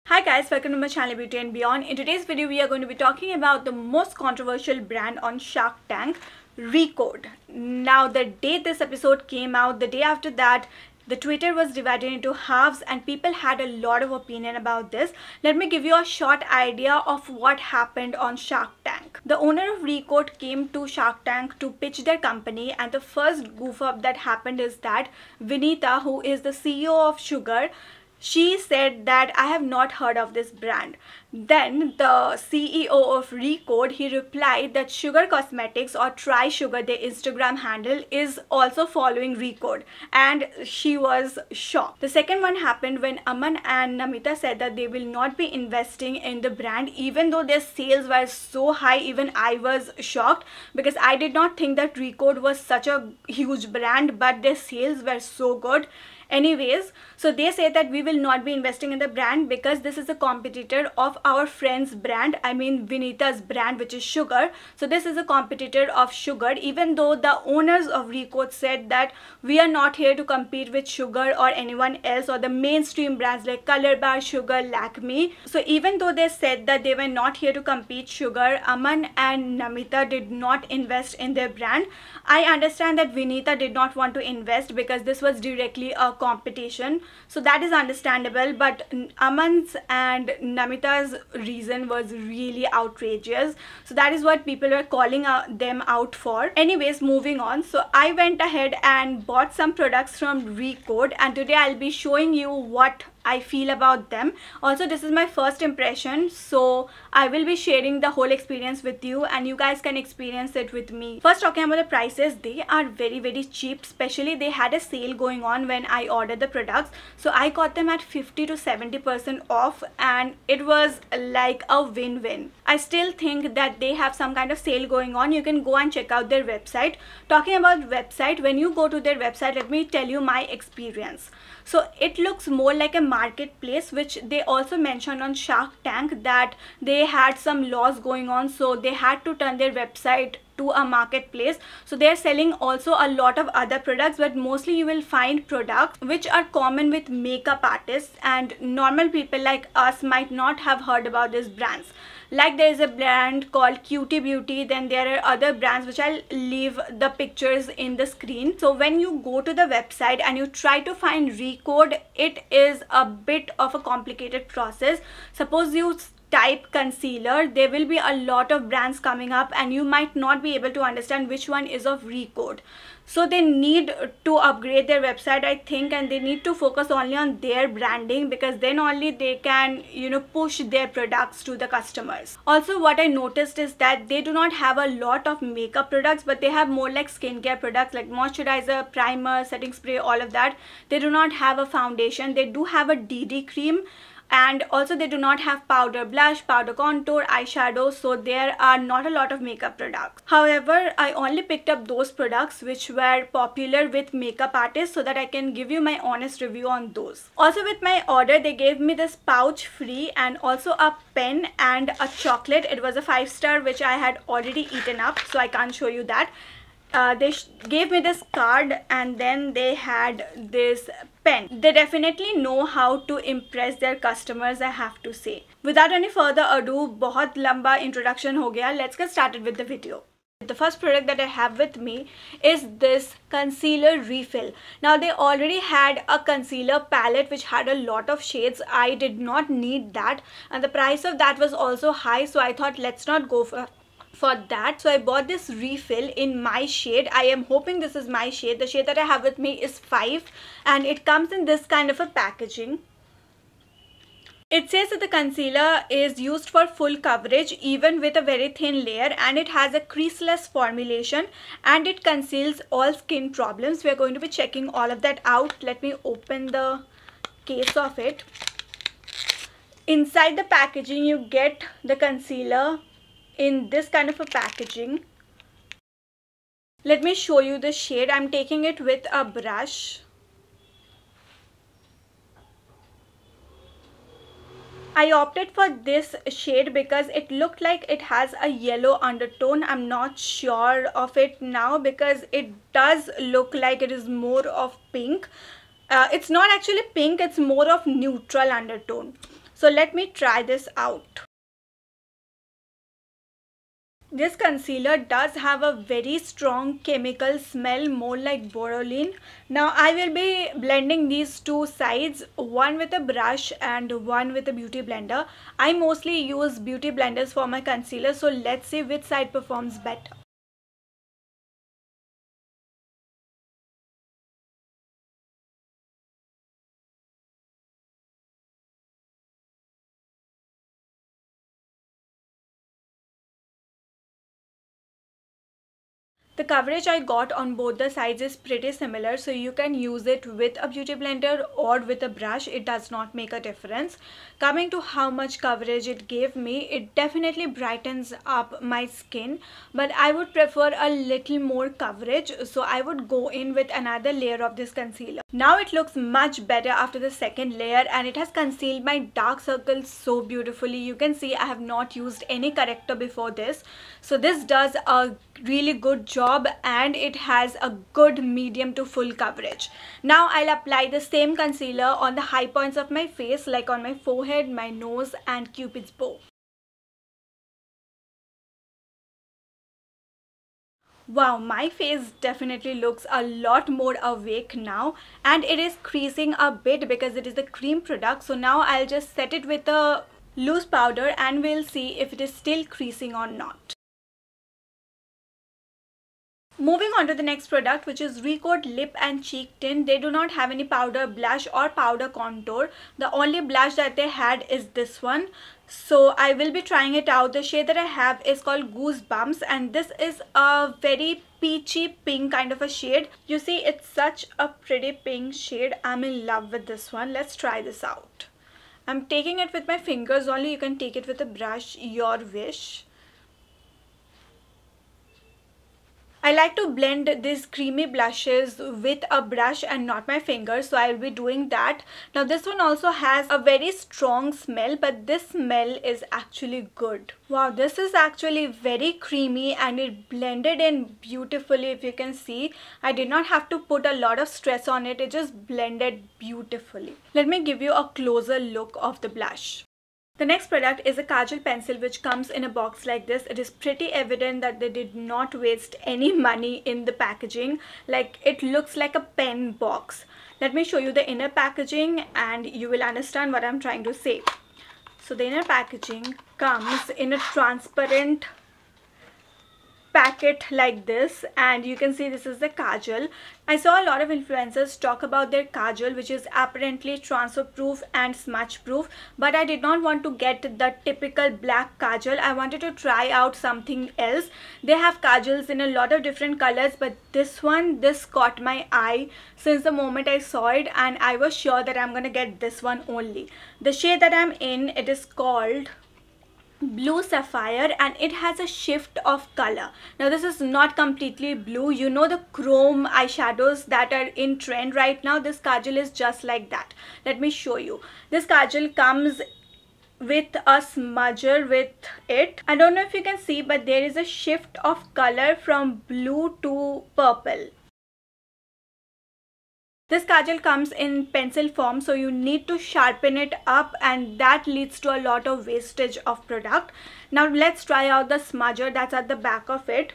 Hi guys, welcome to my channel Beauty and Beyond. In today's video, we are going to be talking about the most controversial brand on Shark Tank, Recode. Now, the day this episode came out, the day after that, the Twitter was divided into halves and people had a lot of opinion about this. Let me give you a short idea of what happened on Shark Tank. The owner of Recode came to Shark Tank to pitch their company, and the first goof up that happened is that Vinita, who is the CEO of Sugar, she said that I have not heard of this brand. Then the CEO of Recode, he replied that Sugar Cosmetics or Try Sugar, their Instagram handle, is also following Recode, and she was shocked. The second one happened when Aman and Namita said that they will not be investing in the brand even though their sales were so high. Even I was shocked because I did not think that Recode was such a huge brand, but their sales were so good. Anyways, so they say that we will not be investing in the brand because this is a competitor of our friend's brand, I mean Vinita's brand, which is Sugar. So this is a competitor of Sugar, even though the owners of Recode said that we are not here to compete with Sugar or anyone else or the mainstream brands like Color Bar, Sugar, Lakme. So even though they said that they were not here to compete Sugar, Aman and Namita did not invest in their brand. I understand that Vinita did not want to invest because this was directly a competition, so that is understandable, but Aman's and Namita's reason was really outrageous, so that is what people were calling them out for. Anyways, moving on, so I went ahead and bought some products from Recode, and today I'll be showing you what I feel about them. Also, this is my first impression, so I will be sharing the whole experience with you and you guys can experience it with me. First, talking about the prices, they are very cheap. Especially they had a sale going on when I ordered the products, so I got them at 50 to 70% off, and it was like a win-win. I still think that they have some kind of sale going on. You can go and check out their website. Talking about website, when you go to their website, let me tell you my experience. So it looks more like a marketplace, which they also mentioned on Shark Tank that they had some laws going on, so they had to turn their website to a marketplace. So they're selling also a lot of other products, but mostly you will find products which are common with makeup artists, and normal people like us might not have heard about these brands. Like there is a brand called Cutie Beauty, then there are other brands which I'll leave the pictures in the screen. So when you go to the website and you try to find Recode, it is a bit of a complicated process. Suppose you type concealer, there will be a lot of brands coming up and you might not be able to understand which one is of Recode. So they need to upgrade their website, I think, and they need to focus only on their branding, because then only they can, push their products to the customers. Also, what I noticed is that they do not have a lot of makeup products, but they have more like skincare products like moisturizer, primer, setting spray, all of that. They do not have a foundation. They do have a DD cream, and also they do not have powder blush, powder contour, eyeshadow, so there are not a lot of makeup products. However, I only picked up those products which were popular with makeup artists so that I can give you my honest review on those. Also, with my order, they gave me this pouch free and also a pen and a chocolate. It was a 5-star which I had already eaten up, so I can't show you that. They gave me this card, and then they had this pen. They definitely know how to impress their customers, I have to say. Without any further ado, बहुत लंबा introduction हो गया. Let's get started with the video. The first product that I have with me is this concealer refill. Now, they already had a concealer palette which had a lot of shades. I did not need that, and the price of that was also high, so I thought let's not go for that. So I bought this refill in my shade. I am hoping this is my shade. The shade that I have with me is 5, and it comes in this kind of a packaging. It says that the concealer is used for full coverage even with a very thin layer, and it has a creaseless formulation and it conceals all skin problems. We are going to be checking all of that out. Let me open the case of it. Inside the packaging, you get the concealer in this kind of a packaging. Let me show you the shade. I'm taking it with a brush. I opted for this shade because it looked like it has a yellow undertone. I'm not sure of it now because it does look like it is more of pink. It's not actually pink, it's more of neutral undertone. So let me try this out. This concealer does have a very strong chemical smell, more like borolene. Now I will be blending these two sides, one with a brush and one with a beauty blender. I mostly use beauty blenders for my concealer, so let's see which side performs better. The coverage I got on both the sides is pretty similar, so you can use it with a beauty blender or with a brush. It does not make a difference. Coming to how much coverage it gave me, it definitely brightens up my skin, but I would prefer a little more coverage, so I would go in with another layer of this concealer. Now it looks much better after the second layer, and it has concealed my dark circles so beautifully. You can see I have not used any corrector before this, so this does a really good job, and it has a good medium to full coverage. Now I'll apply the same concealer on the high points of my face, like on my forehead, my nose and Cupid's bow. Wow, my face definitely looks a lot more awake now, and it is creasing a bit because it is the cream product. So now I'll just set it with a loose powder and we'll see if it is still creasing or not. Moving on to the next product, which is Recode Lip and Cheek Tint. They do not have any powder blush or powder contour. The only blush that they had is this one. So I will be trying it out. The shade that I have is called Goosebumps, and this is a very peachy pink kind of a shade. You see, it's such a pretty pink shade. I'm in love with this one. Let's try this out. I'm taking it with my fingers only. You can take it with a brush, your wish. I like to blend these creamy blushes with a brush and not my fingers, so I will be doing that. Now this one also has a very strong smell, but this smell is actually good. Wow, this is actually very creamy and it blended in beautifully. If you can see, I did not have to put a lot of stress on it. It just blended beautifully. Let me give you a closer look of the blush. The next product is a Kajal pencil, which comes in a box like this. It is pretty evident that they did not waste any money in the packaging. Like, it looks like a pen box. Let me show you the inner packaging and you will understand what I'm trying to say. So the inner packaging comes in a transparent packet like this, and you can see this is the Kajal. I saw a lot of influencers talk about their Kajal, which is apparently transfer proof and smudge proof, but I did not want to get the typical black Kajal. I wanted to try out something else. They have Kajals in a lot of different colors, but this caught my eye since the moment I saw it, and I was sure that I'm gonna get this one only. The shade that I'm in, it is called Blue Sapphire, and it has a shift of color. Now this is not completely blue. You know the chrome eyeshadows that are in trend right now? This Kajal is just like that. Let me show you. This Kajal comes with a smudger with it. I don't know if you can see, but there is a shift of color from blue to purple. This Kajal comes in pencil form, so you need to sharpen it up, and that leads to a lot of wastage of product. Now let's try out the smudger that's at the back of it.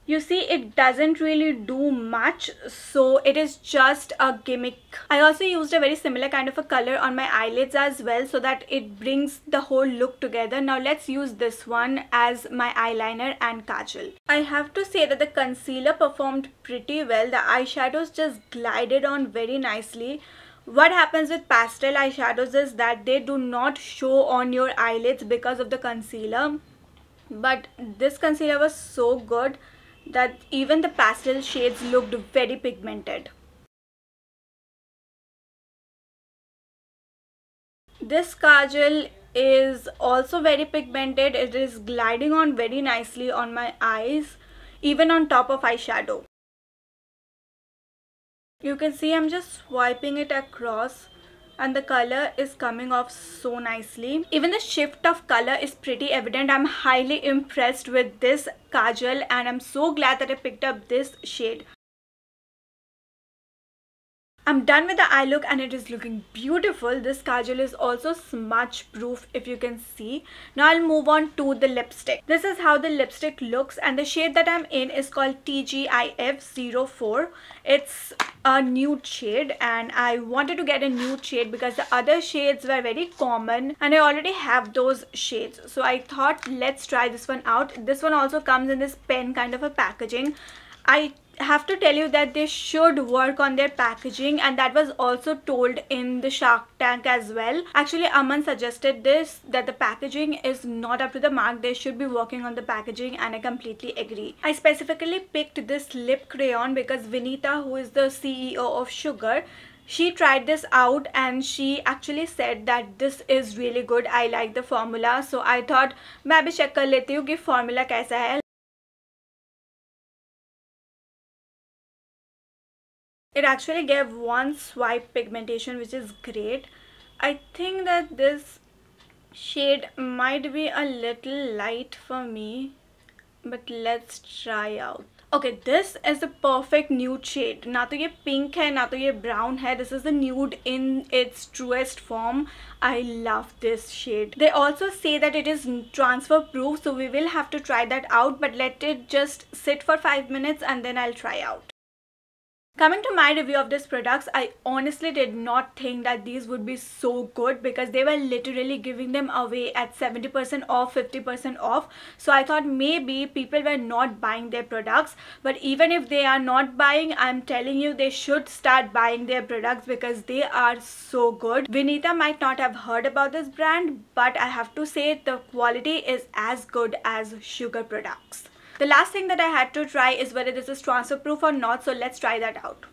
You see, it doesn't really do much, so it is just a gimmick. I also used a very similar kind of a color on my eyelids as well, so that it brings the whole look together. Now let's use this one as my eyeliner and Kajal. I have to say that the concealer performed pretty well. The eyeshadows just glided on very nicely. What happens with pastel eyeshadows is that they do not show on your eyelids because of the concealer, but this concealer was so good that even the pastel shades looked very pigmented. This Kajal is also very pigmented. It is gliding on very nicely on my eyes, even on top of eyeshadow. You can see I'm just swiping it across, and the color is coming off so nicely. Even the shift of color is pretty evident. I'm highly impressed with this Kajal, and I'm so glad that I picked up this shade. I'm done with the eye look and it is looking beautiful. This kajal is also smudge proof, if you can see. Now I'll move on to the lipstick. This is how the lipstick looks, and the shade that I'm in is called TGIF04. It's a nude shade, and I wanted to get a nude shade because the other shades were very common and I already have those shades. So I thought, let's try this one out. This one also comes in this pen kind of a packaging. I have to tell you that they should work on their packaging, and that was also told in the Shark Tank as well. Actually, Aman suggested this, that the packaging is not up to the mark. They should be working on the packaging, and I completely agree. I specifically picked this lip crayon because Vinita, who is the CEO of Sugar, she tried this out and she actually said that this is really good. I like the formula, so I thought मैं भी check कर लेती हूँ कि formula कैसा है. It actually gave one swipe pigmentation, which is great. I think that this shade might be a little light for me, but let's try out. Okay, this is the perfect nude shade. ना तो ये pink है, ना तो ये brown है. This is the nude in its truest form. I love this shade. They also say that it is transfer proof, so we will have to try that out, but let it just sit for 5 minutes and then I'll try out. Coming to my review of these products, I honestly did not think that these would be so good because they were literally giving them away at 70% off, 50% off. So I thought maybe people were not buying their products. But even if they are not buying, I'm telling you they should start buying their products because they are so good. Vinita might not have heard about this brand, but I have to say the quality is as good as Sugar products. The last thing that I had to try is whether this is transfer proof or not, so let's try that out.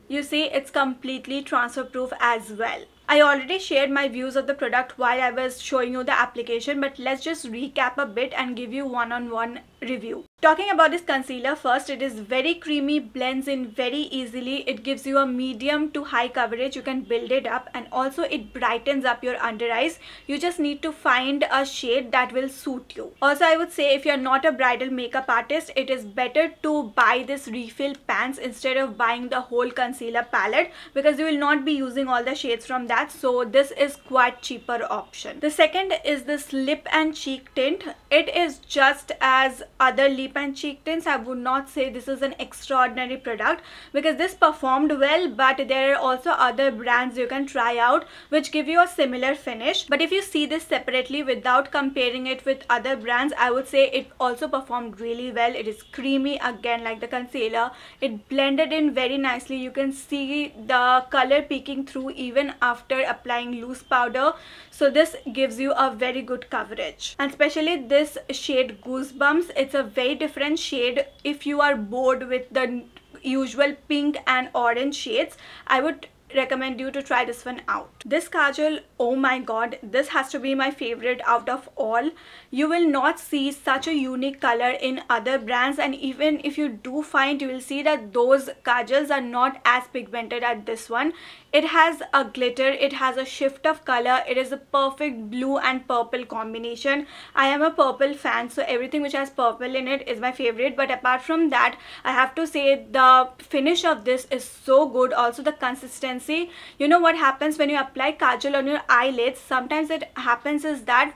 You see, it's completely transfer proof as well. I already shared my views of the product while I was showing you the application, but let's just recap a bit and give you one-on-one review. Talking about this concealer first, it is very creamy, blends in very easily. It gives you a medium to high coverage. You can build it up, and also it brightens up your under eyes. You just need to find a shade that will suit you. Also, I would say if you're not a bridal makeup artist, it is better to buy this refill pans instead of buying the whole concealer palette because you will not be using all the shades from that. So this is quite cheaper option. The second is this lip and cheek tint. It is just as other lip and cheek tints. I would not say this is an extraordinary product because this performed well, but there are also other brands you can try out which give you a similar finish. But if you see this separately without comparing it with other brands, I would say it also performed really well. It is creamy again like the concealer. It blended in very nicely. You can see the color peeking through even after applying loose powder. So this gives you a very good coverage, and especially this shade Goosebumps. It's a very different shade. If you are bored with the usual pink and orange shades, I would recommend you to try this one out. This kajal, oh my god, this has to be my favorite out of all. You will not see such a unique color in other brands, and even if you do find, you will see that those kajals are not as pigmented as this one. It has a glitter, it has a shift of color. It is a perfect blue and purple combination. I am a purple fan, so everything which has purple in it is my favorite. But apart from that, I have to say the finish of this is so good. Also the consistency. You know what happens when you apply kajal on your eyelids? Sometimes it happens is that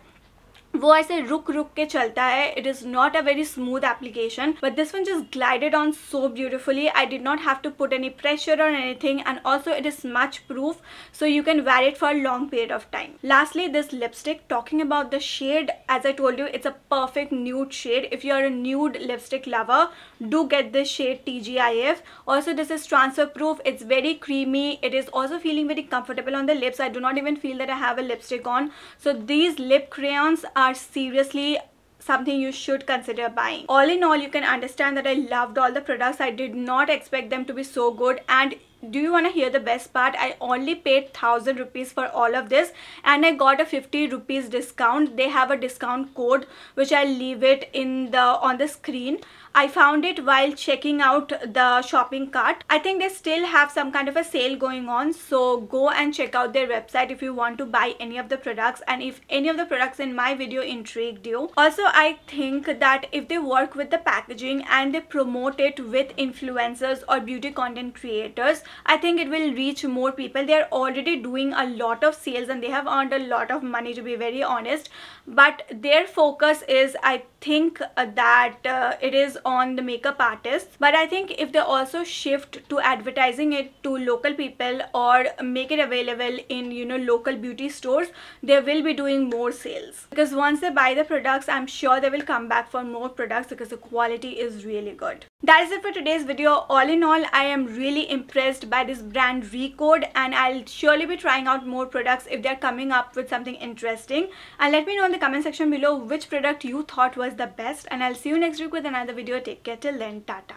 वो ऐसे रुक रुक के चलता है. It is not a very smooth application, but this one just glided on so beautifully. I did not have to put any pressure or anything, and also it is smudge proof, so you can wear it for a long period of time. Lastly, this lipstick. Talking about the shade, as I told you, it's a perfect nude shade. If you are a nude lipstick lover, do get this shade TGIF. Also, this is transfer proof. It's very creamy. It is also feeling very comfortable on the lips. I do not even feel that I have a lipstick on. So these lip crayons are seriously something you should consider buying. All in all, you can understand that I loved all the products. I did not expect them to be so good. And do you want to hear the best part? I only paid 1,000 rupees for all of this, and I got a 50 rupees discount. They have a discount code which I'll leave it in on the screen. I found it while checking out the shopping cart. I think they still have some kind of a sale going on, so go and check out their website if you want to buy any of the products, and if any of the products in my video intrigued you. Also, I think that if they work with the packaging and they promote it with influencers or beauty content creators, I think it will reach more people. They are already doing a lot of sales and they have earned a lot of money, to be very honest, but their focus is, I think that it is on the makeup artists. But I think if they also shift to advertising it to local people or make it available in, you know, local beauty stores, they will be doing more sales, because once they buy the products, I'm sure they will come back for more products because the quality is really good. That is it for today's video. All in all, I am really impressed by this brand Recode, and I'll surely be trying out more products if they're coming up with something interesting. And let me know in the comment section below which product you thought was the best, and I'll see you next week with another video. Take care till then. Tata.